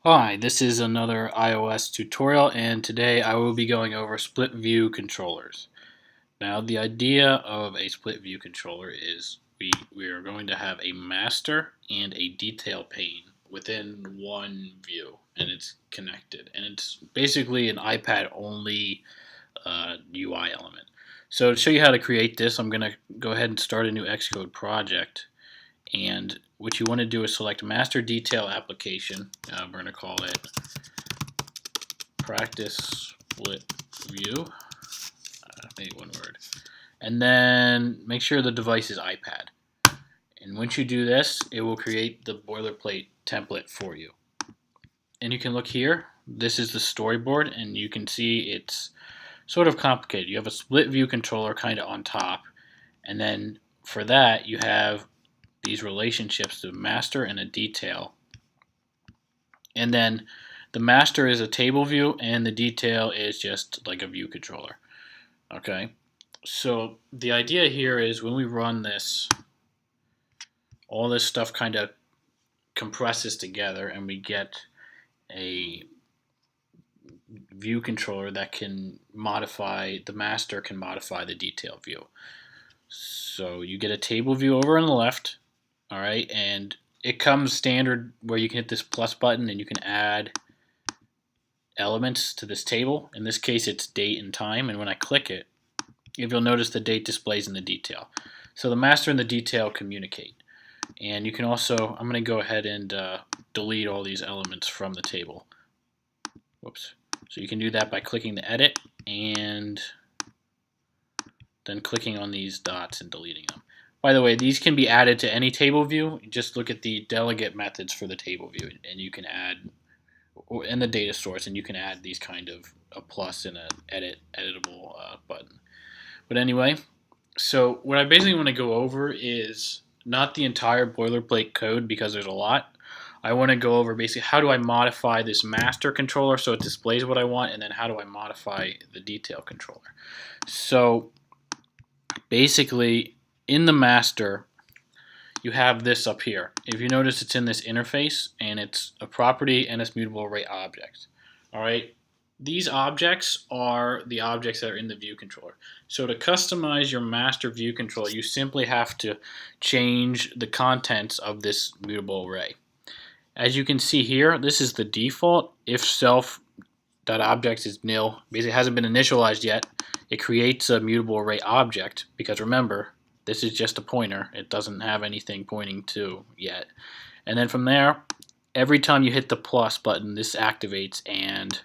Hi, this is another iOS tutorial, and today I will be going over split view controllers. Now, the idea of a split view controller is we are going to have a master and a detail pane within one view, and it's connected. And it's basically an iPad only UI element. So, to show you how to create this, I'm going to go ahead and start a new Xcode project. And what you want to do is select Master Detail Application. We're going to call it Practice Split View. Maybe one word. And then make sure the device is iPad. And once you do this, it will create the boilerplate template for you. And you can look here. This is the storyboard, and you can see it's sort of complicated. You have a split view controller kind of on top, and then for that you have these relationships, the master and a detail. And then the master is a table view and the detail is just like a view controller. Okay, so the idea here is when we run this, all this stuff kind of compresses together and we get a view controller that can modify, the master can modify the detail view. So you get a table view over on the left. All right, and it comes standard where you can hit this plus button and you can add elements to this table. In this case, it's date and time, and when I click it, if you'll notice, the date displays in the detail. So the master and the detail communicate. And you can also, I'm going to go ahead and delete all these elements from the table. Whoops. So you can do that by clicking the edit and then clicking on these dots and deleting them. By the way, these can be added to any table view. Just look at the delegate methods for the table view, and you can add, and the data source, and you can add these kind of a plus and an editable button. But anyway, so what I basically want to go over is not the entire boilerplate code because there's a lot. I want to go over basically how do I modify this master controller so it displays what I want, and then how do I modify the detail controller. So basically, in the master, you have this up here. If you notice, it's in this interface, and it's a property and it's mutable array object. All right, these objects are the objects that are in the view controller. So to customize your master view controller, you simply have to change the contents of this mutable array. As you can see here, this is the default. If self.objects is nil, basically it hasn't been initialized yet, it creates a mutable array object, because remember, this is just a pointer. It doesn't have anything pointing to yet. And then from there, every time you hit the plus button, this activates and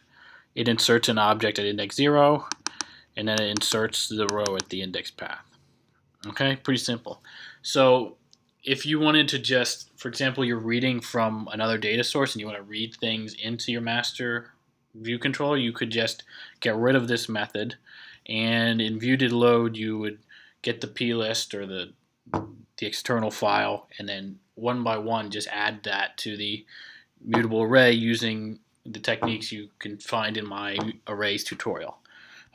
it inserts an object at index 0, and then it inserts the row at the index path. Okay, pretty simple. So if you wanted to just, for example, you're reading from another data source and you want to read things into your master view controller, you could just get rid of this method, and in view.load you would get the plist or the external file, and then one by one just add that to the mutable array using the techniques you can find in my arrays tutorial.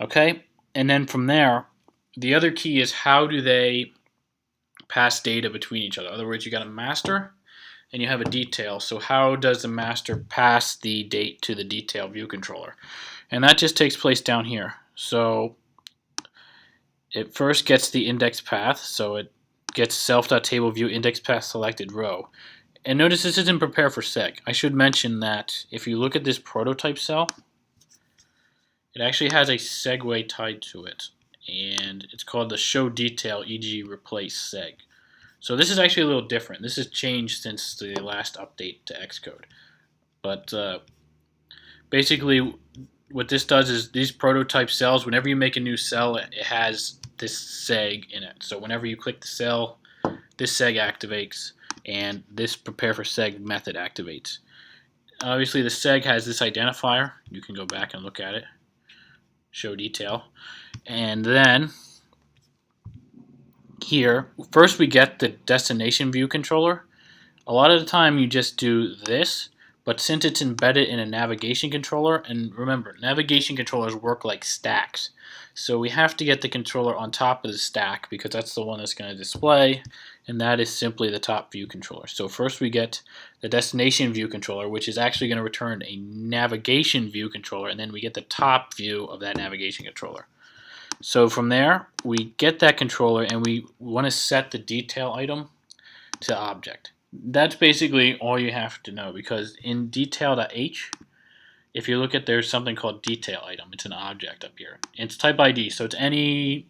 Okay, and then from there, the other key is how do they pass data between each other. In other words, you got a master and you have a detail. So how does the master pass the date to the detail view controller? And that just takes place down here. So it first gets the index path, so it gets self.tableview index path selected row. And notice this isn't prepare for seg. I should mention that if you look at this prototype cell, it actually has a segue tied to it, and it's called the show detail, e.g. replace seg. So this is actually a little different. This has changed since the last update to Xcode. But basically what this does is these prototype cells, whenever you make a new cell, it has this seg in it. So whenever you click the cell, this seg activates, and this prepare for seg method activates. Obviously the seg has this identifier. You can go back and look at it. Show detail. And then here, first we get the destination view controller. A lot of the time you just do this, but since it's embedded in a navigation controller, and remember, navigation controllers work like stacks. So we have to get the controller on top of the stack because that's the one that's going to display, and that is simply the top view controller. So first we get the destination view controller, which is actually going to return a navigation view controller, and then we get the top view of that navigation controller. So from there, we get that controller and we want to set the detail item to object. That's basically all you have to know, because in detail.h, if you look at, there's something called detail item. It's an object up here. It's type ID, so it's any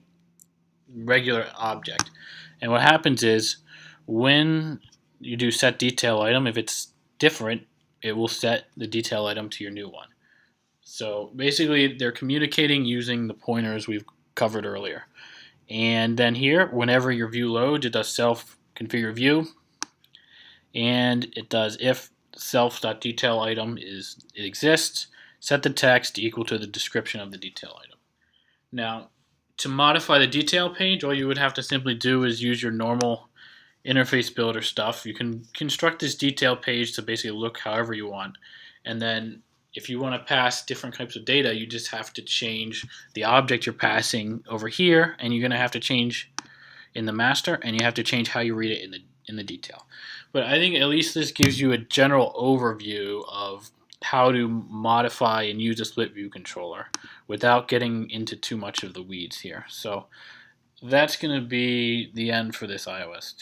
regular object. And what happens is when you do set detail item, if it's different, it will set the detail item to your new one. So basically, they're communicating using the pointers we've covered earlier. And then here, whenever your view loads, it does self configure view, and it does if self.detail item exists, set the text equal to the description of the detail item. Now, to modify the detail page, all you would have to simply do is use your normal interface builder stuff. You can construct this detail page to basically look however you want, and then if you want to pass different types of data, you just have to change the object you're passing over here, and you're going to have to change in the master, and you have to change how you read it in the detail. But I think at least this gives you a general overview of how to modify and use a split view controller without getting into too much of the weeds here. So that's going to be the end for this iOS